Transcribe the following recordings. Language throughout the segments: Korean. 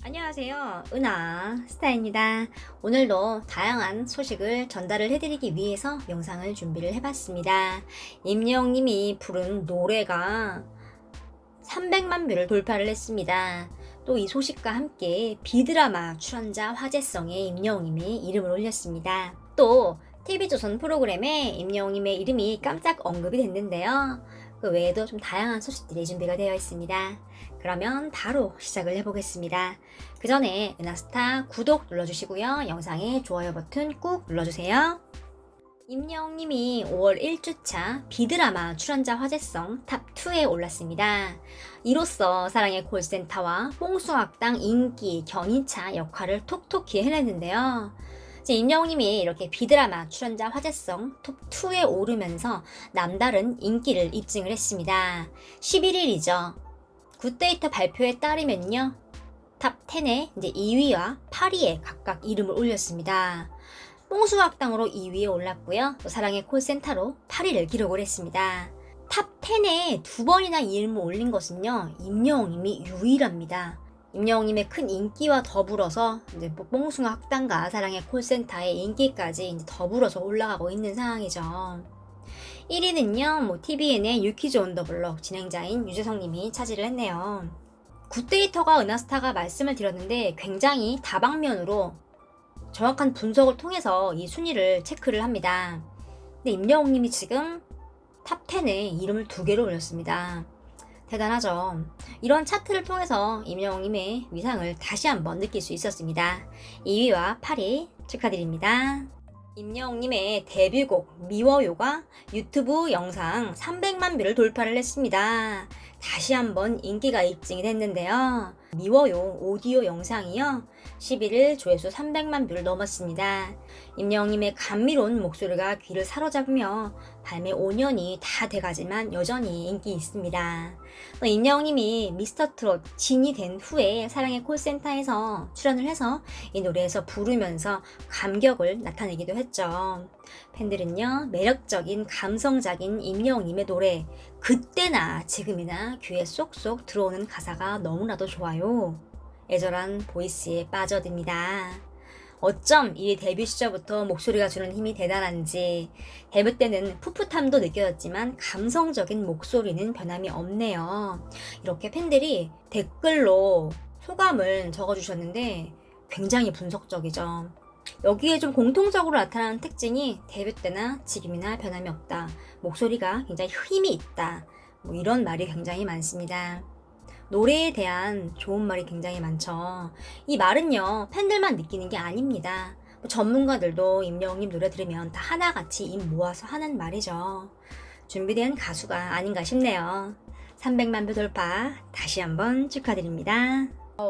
안녕하세요. 은하 스타입니다. 오늘도 다양한 소식을 전달을 해드리기 위해서 영상을 준비를 해봤습니다. 임영님이 부른 노래가 300만 뷰를 돌파를 했습니다. 또 이 소식과 함께 비드라마 출연자 화제성에 임영님이 이름을 올렸습니다. 또 TV조선 프로그램에 임영님의 이름이 깜짝 언급이 됐는데요. 그 외에도 좀 다양한 소식들이 준비가 되어 있습니다. 그러면 바로 시작을 해보겠습니다. 그 전에 은하스타 구독 눌러주시고요. 영상에 좋아요 버튼 꾹 눌러주세요. 임영님이 5월 1주차 비드라마 출연자 화제성 탑2에 올랐습니다. 이로써 사랑의 콜센터와 뽕숭악당 인기 견인차 역할을 톡톡히 해냈는데요. 임영님이 이렇게 비드라마 출연자 화제성 톱2에 오르면서 남다른 인기를 입증을 했습니다. 11일이죠. 굿데이터 발표에 따르면요. 탑10에 이제 2위와 8위에 각각 이름을 올렸습니다. 뽕숭악당으로 2위에 올랐고요. 또 사랑의 콜센터로 8위를 기록을 했습니다. 탑10에 두 번이나 이름을 올린 것은요. 임영웅님이 유일합니다. 임영웅님의 큰 인기와 더불어서 이제 뽕숭악당과 사랑의 콜센터의 인기까지 이제 더불어서 올라가고 있는 상황이죠. 1위는요, TVN의 유키즈 온 더 블럭 진행자인 유재석님이 차지를 했네요. 굿데이터가 은하스타가 말씀을 드렸는데 굉장히 다방면으로 정확한 분석을 통해서 이 순위를 체크를 합니다. 근데 임영웅님이 지금 탑10에 이름을 2개로 올렸습니다. 대단하죠. 이런 차트를 통해서 임영웅님의 위상을 다시 한번 느낄 수 있었습니다. 2위와 8위 축하드립니다. 임영웅님의 데뷔곡 미워요가 유튜브 영상 300만 뷰를 돌파를 했습니다. 다시 한번 인기가 입증이 됐는데요. 미워요 오디오 영상이요. 11일 조회수 300만 뷰를 넘었습니다. 임영웅님의 감미로운 목소리가 귀를 사로잡으며 발매 5년이 다 돼가지만 여전히 인기 있습니다. 또 임영웅님이 미스터트롯 진이 된 후에 사랑의 콜센터에서 출연을 해서 이 노래에서 부르면서 감격을 나타내기도 했죠. 팬들은요, 매력적인 감성적인 임영웅님의 노래 그때나 지금이나 귀에 쏙쏙 들어오는 가사가 너무나도 좋아요. 애절한 보이스에 빠져듭니다. 어쩜 이 데뷔 시절부터 목소리가 주는 힘이 대단한지 데뷔 때는 풋풋함도 느껴졌지만 감성적인 목소리는 변함이 없네요. 이렇게 팬들이 댓글로 소감을 적어주셨는데 굉장히 분석적이죠. 여기에 좀 공통적으로 나타나는 특징이 데뷔 때나 지금이나 변함이 없다. 목소리가 굉장히 힘이 있다. 이런 말이 굉장히 많습니다. 노래에 대한 좋은 말이 굉장히 많죠. 이 말은요, 팬들만 느끼는 게 아닙니다. 전문가들도 임영웅님 노래 들으면 다 하나같이 입 모아서 하는 말이죠. 준비된 가수가 아닌가 싶네요. 300만 뷰 돌파 다시 한번 축하드립니다.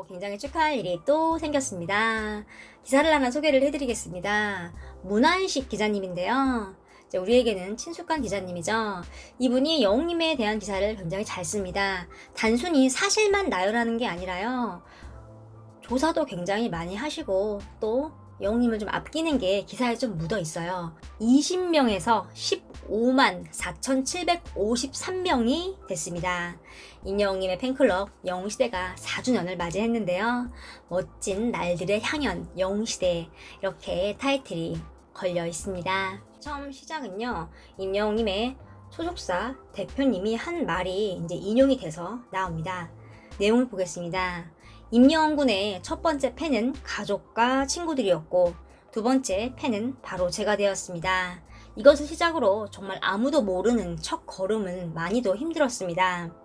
굉장히 축하할 일이 또 생겼습니다. 기사를 하나 소개를 해드리겠습니다. 문한식 기자님인데요. 우리에게는 친숙한 기자님이죠. 이분이 영웅님에 대한 기사를 굉장히 잘 씁니다. 단순히 사실만 나열하는 게 아니라요. 조사도 굉장히 많이 하시고 또 영웅님을 좀 아끼는 게 기사에 좀 묻어 있어요. 20명에서 15만 4,753명이 됐습니다. 임영웅님의 팬클럽 영웅시대가 4주년을 맞이했는데요. 멋진 날들의 향연 영웅시대 이렇게 타이틀이 걸려 있습니다. 처음 시작은요, 임영웅님의 소속사 대표님이 한 말이 이제 인용이 돼서 나옵니다. 내용을 보겠습니다. 임영웅 군의 첫 번째 팬은 가족과 친구들이었고 두 번째 팬은 바로 제가 되었습니다. 이것을 시작으로 정말 아무도 모르는 첫 걸음은 많이도 힘들었습니다.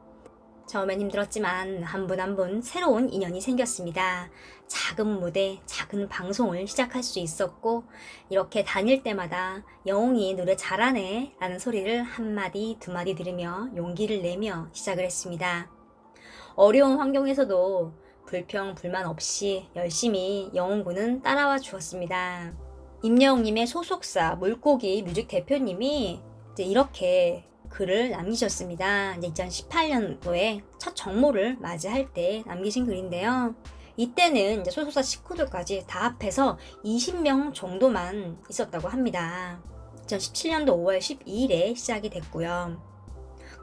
처음엔 힘들었지만 한 분 한 분 새로운 인연이 생겼습니다. 작은 무대, 작은 방송을 시작할 수 있었고 이렇게 다닐 때마다 영웅이 노래 잘하네 라는 소리를 한마디 두마디 들으며 용기를 내며 시작을 했습니다. 어려운 환경에서도 불평, 불만 없이 열심히 영웅군은 따라와 주었습니다. 임영웅님의 소속사 물고기 뮤직 대표님이 이제 이렇게 글을 남기셨습니다. 이제 2018년도에 첫 정모를 맞이할 때 남기신 글인데요. 이때는 이제 소속사 식구들까지 다 합해서 20명 정도만 있었다고 합니다. 2017년도 5월 12일에 시작이 됐고요.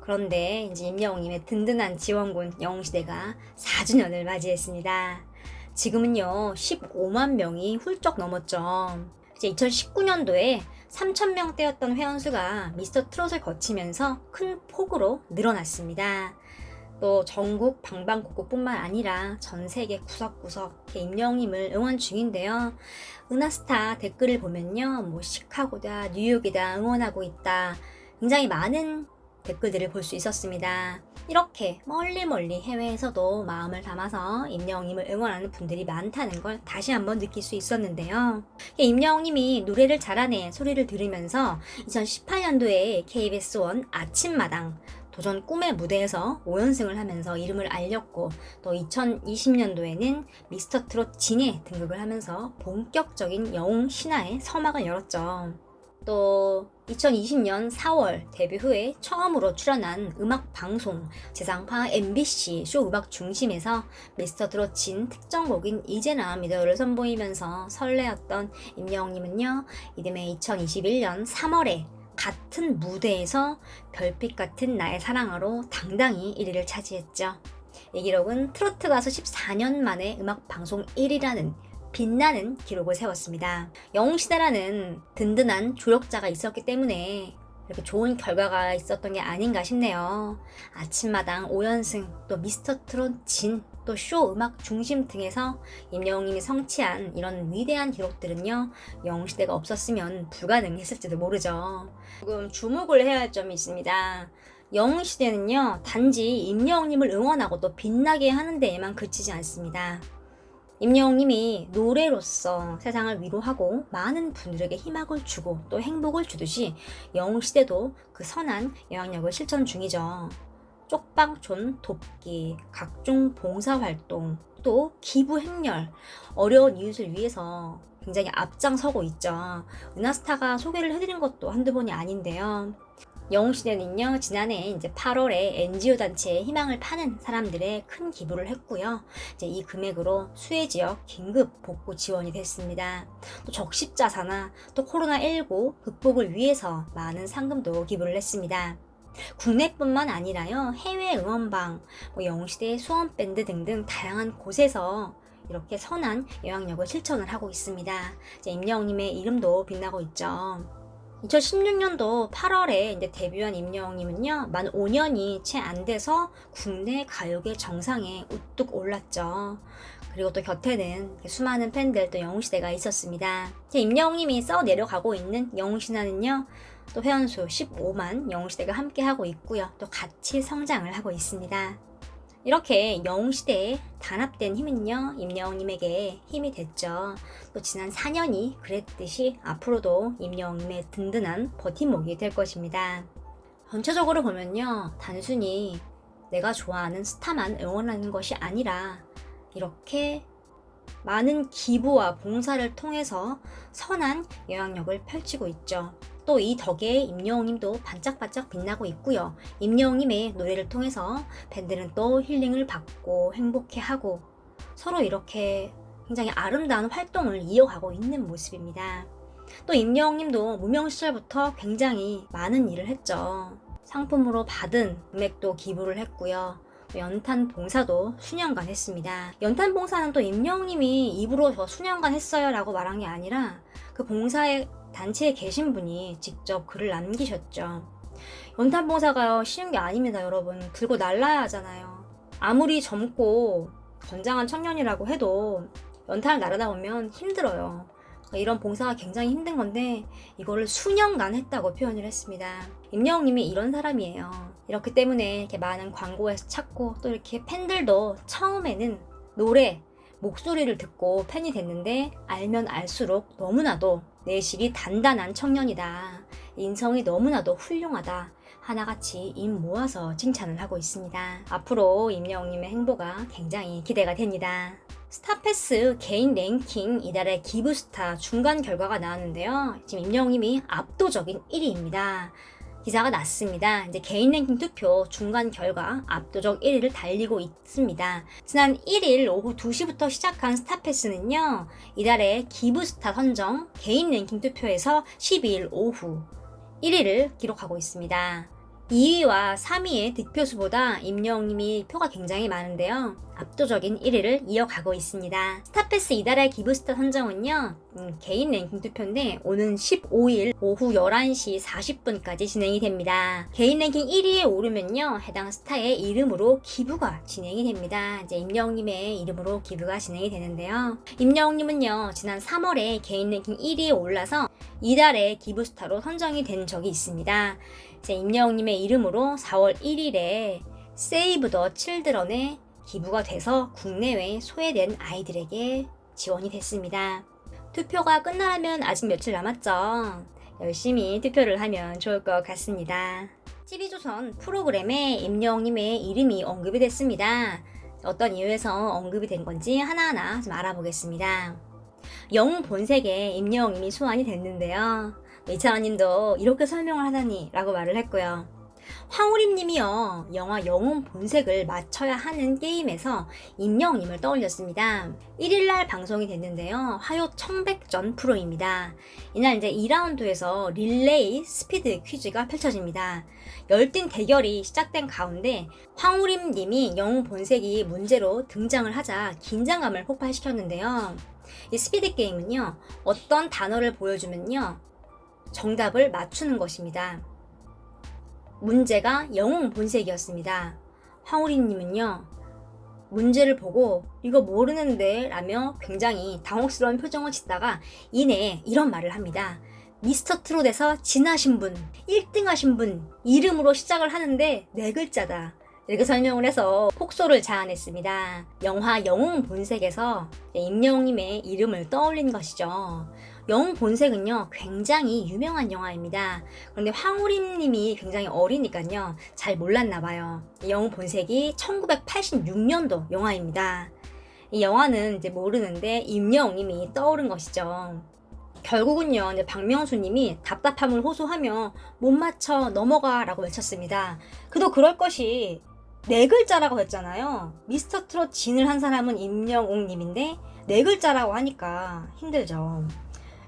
그런데 이제 임영웅님의 든든한 지원군 영웅시대가 4주년을 맞이했습니다. 지금은요 15만 명이 훌쩍 넘었죠. 이제 2019년도에 3,000명대였던 회원수가 미스터 트롯을 거치면서 큰 폭으로 늘어났습니다. 또 전국 방방곡곡뿐만 아니라 전 세계 구석구석 임영님을 응원 중인데요. 은하스타 댓글을 보면요, 뭐 시카고다, 뉴욕이다 응원하고 있다. 굉장히 많은 댓글들을 볼 수 있었습니다. 이렇게 멀리 해외에서도 마음을 담아서 임영님을 응원하는 분들이 많다는 걸 다시 한번 느낄 수 있었는데요. 임영님이 노래를 잘하네 소리를 들으면서 2018년도에 KBS1 아침마당 도전 꿈의 무대에서 5연승을 하면서 이름을 알렸고, 또 2020년도에는 미스터 트롯 진에 등극을 하면서 본격적인 영웅 신화의 서막을 열었죠. 또 2020년 4월 데뷔 후에 처음으로 출연한 음악 방송 지상파 MBC 쇼 음악 중심에서 미스터 트롯 진 특정곡인 이제나 믿어요를 선보이면서 설레었던 임영웅님은요, 이듬해 2021년 3월에 같은 무대에서 별빛 같은 나의 사랑으로 당당히 1위를 차지했죠. 이 기록은 트로트 가수 14년 만에 음악 방송 1위라는 빛나는 기록을 세웠습니다. 영웅시대라는 든든한 조력자가 있었기 때문에 이렇게 좋은 결과가 있었던 게 아닌가 싶네요. 아침마당 5연승, 또 미스터 트롯 진, 또 쇼 음악 중심 등에서 임영웅님이 성취한 이런 위대한 기록들은요, 영웅시대가 없었으면 불가능했을지도 모르죠. 조금 주목을 해야 할 점이 있습니다. 영웅시대는요, 단지 임영웅님을 응원하고 또 빛나게 하는 데에만 그치지 않습니다. 임영웅님이 노래로서 세상을 위로하고 많은 분들에게 희망을 주고 또 행복을 주듯이 영웅시대도 그 선한 영향력을 실천 중이죠. 쪽방촌 돕기, 각종 봉사활동, 또 기부 행렬, 어려운 이웃을 위해서 굉장히 앞장서고 있죠. 은하스타가 소개를 해드린 것도 한두 번이 아닌데요. 영웅시대는요, 지난해 이제 8월에 NGO 단체에 희망을 파는 사람들의 큰 기부를 했고요. 이제 이 금액으로 수해 지역 긴급 복구 지원이 됐습니다. 또 적십자사나 또 코로나19 극복을 위해서 많은 상금도 기부를 했습니다. 국내뿐만 아니라요, 해외 응원방, 영웅시대 수원밴드 등등 다양한 곳에서 이렇게 선한 영향력을 실천을 하고 있습니다. 이제 임영웅님의 이름도 빛나고 있죠. 2016년도 8월에 이제 데뷔한 임영웅님은요, 만 5년이 채 안 돼서 국내 가요계 정상에 우뚝 올랐죠. 그리고 또 곁에는 수많은 팬들, 또 영웅시대가 있었습니다. 임영웅님이 써 내려가고 있는 영웅신화는요, 또 회원수 15만 영웅시대가 함께하고 있고요. 또 같이 성장을 하고 있습니다. 이렇게 영웅시대에 단합된 힘은요, 임영웅님에게 힘이 됐죠. 또 지난 4년이 그랬듯이 앞으로도 임영웅님의 든든한 버팀목이 될 것입니다. 전체적으로 보면요, 단순히 내가 좋아하는 스타만 응원하는 것이 아니라 이렇게 많은 기부와 봉사를 통해서 선한 영향력을 펼치고 있죠. 또 이 덕에 임영웅님도 반짝반짝 빛나고 있고요. 임영웅님의 노래를 통해서 팬들은 또 힐링을 받고 행복해하고 서로 이렇게 굉장히 아름다운 활동을 이어가고 있는 모습입니다. 또 임영웅님도 무명 시절부터 굉장히 많은 일을 했죠. 상품으로 받은 금액도 기부를 했고요. 연탄 봉사도 수년간 했습니다. 연탄 봉사는 또 임영웅님이 입으로 저 수년간 했어요 라고 말한 게 아니라 그 봉사에 단체에 계신 분이 직접 글을 남기셨죠. 연탄 봉사가요, 쉬운 게 아닙니다, 여러분. 들고 날라야 하잖아요. 아무리 젊고 건장한 청년이라고 해도 연탄을 나르다 보면 힘들어요. 이런 봉사가 굉장히 힘든 건데 이거를 수년간 했다고 표현을 했습니다. 임영웅님이 이런 사람이에요. 이렇기 때문에 이렇게 많은 광고에서 찾고 또 이렇게 팬들도 처음에는 노래, 목소리를 듣고 팬이 됐는데 알면 알수록 너무나도 내실이 단단한 청년이다. 인성이 너무나도 훌륭하다. 하나같이 입 모아서 칭찬을 하고 있습니다. 앞으로 임영웅님의 행보가 굉장히 기대가 됩니다. 스타패스 개인 랭킹 이달의 기부스타 중간 결과가 나왔는데요. 지금 임영웅님이 압도적인 1위입니다. 기사가 났습니다. 이제 개인 랭킹 투표 중간 결과 압도적 1위를 달리고 있습니다. 지난 1일 오후 2시부터 시작한 스타패스는요, 이달의 기부스타 선정 개인 랭킹 투표에서 12일 오후 1위를 기록하고 있습니다. 2위와 3위의 득표수보다 임영웅님이 표가 굉장히 많은데요. 압도적인 1위를 이어가고 있습니다. 스타패스 이달의 기부스타 선정은요, 개인 랭킹 투표인데 오는 15일 오후 11시 40분까지 진행이 됩니다. 개인 랭킹 1위에 오르면요, 해당 스타의 이름으로 기부가 진행이 됩니다. 이제 임영웅님의 이름으로 기부가 진행이 되는데요. 임영웅님은요, 지난 3월에 개인 랭킹 1위에 올라서 이달의 기부스타로 선정이 된 적이 있습니다. 이제 임영웅님의 이름으로 4월 1일에 세이브 더 칠드런에 기부가 돼서 국내외 소외된 아이들에게 지원이 됐습니다. 투표가 끝나려면 아직 며칠 남았죠. 열심히 투표를 하면 좋을 것 같습니다. TV조선 프로그램에 임영웅님의 이름이 언급이 됐습니다. 어떤 이유에서 언급이 된 건지 하나하나 좀 알아보겠습니다. 영웅 본색에 임영웅님이 소환이 됐는데요. 이찬원님도 이렇게 설명을 하다니 라고 말을 했고요. 황우림님이요, 영화 영웅 본색을 맞춰야 하는 게임에서 임영웅님을 떠올렸습니다. 1일날 방송이 됐는데요. 화요 청백전 프로입니다. 이날 이제 2라운드에서 릴레이 스피드 퀴즈가 펼쳐집니다. 열띤 대결이 시작된 가운데 황우림님이 영웅 본색이 문제로 등장을 하자 긴장감을 폭발시켰는데요. 이 스피드 게임은요, 어떤 단어를 보여주면요, 정답을 맞추는 것입니다. 문제가 영웅 본색이었습니다. 황우리님은요, 문제를 보고 이거 모르는데 라며 굉장히 당혹스러운 표정을 짓다가 이내에 이런 말을 합니다. 미스터 트롯에서 진하신 분, 1등 하신 분 이름으로 시작을 하는데 4글자다. 이렇게 설명을 해서 폭소를 자아냈습니다. 영화 영웅 본색에서 임영웅님의 이름을 떠올린 것이죠. 영웅 본색은요, 굉장히 유명한 영화입니다. 그런데 황우림님이 굉장히 어리니까요, 잘 몰랐나봐요. 영웅 본색이 1986년도 영화입니다. 이 영화는 이제 모르는데 임영웅님이 떠오른 것이죠. 결국은요, 이제 박명수님이 답답함을 호소하며 못 맞춰 넘어가 라고 외쳤습니다. 그도 그럴 것이 4글자라고 했잖아요. 미스터 트롯 진을 한 사람은 임영웅님인데 4글자라고 하니까 힘들죠.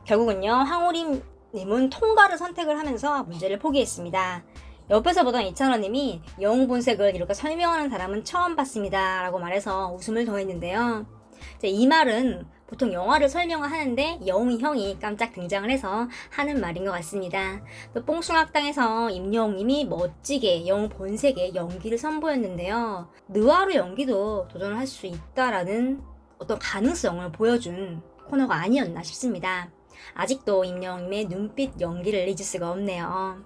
결국은요, 황우림님은 통과를 선택을 하면서 문제를 포기했습니다. 옆에서 보던 이찬원님이 영웅 본색을 이렇게 설명하는 사람은 처음 봤습니다 라고 말해서 웃음을 더했는데요. 이 말은 보통 영화를 설명을 하는데 영웅이 형이 깜짝 등장을 해서 하는 말인 것 같습니다. 또 뽕숭악당에서 임영웅님이 멋지게 영웅 본색의 연기를 선보였는데요. 느와르 연기도 도전을 할 수 있다라는 어떤 가능성을 보여준 코너가 아니었나 싶습니다. 아직도 임영웅님의 눈빛 연기를 잊을 수가 없네요.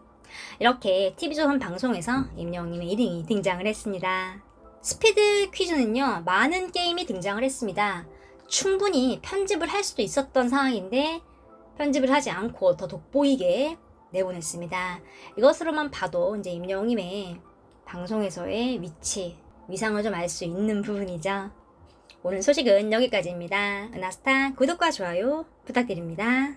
이렇게 TV조선 방송에서 임영웅님의 이름이 등장을 했습니다. 스피드 퀴즈는요, 많은 게임이 등장을 했습니다. 충분히 편집을 할 수도 있었던 상황인데 편집을 하지 않고 더 돋보이게 내보냈습니다. 이것으로만 봐도 이제 임영웅님의 방송에서의 위치, 위상을 좀 알 수 있는 부분이죠. 오늘 소식은 여기까지입니다. 은하스타 구독과 좋아요 부탁드립니다.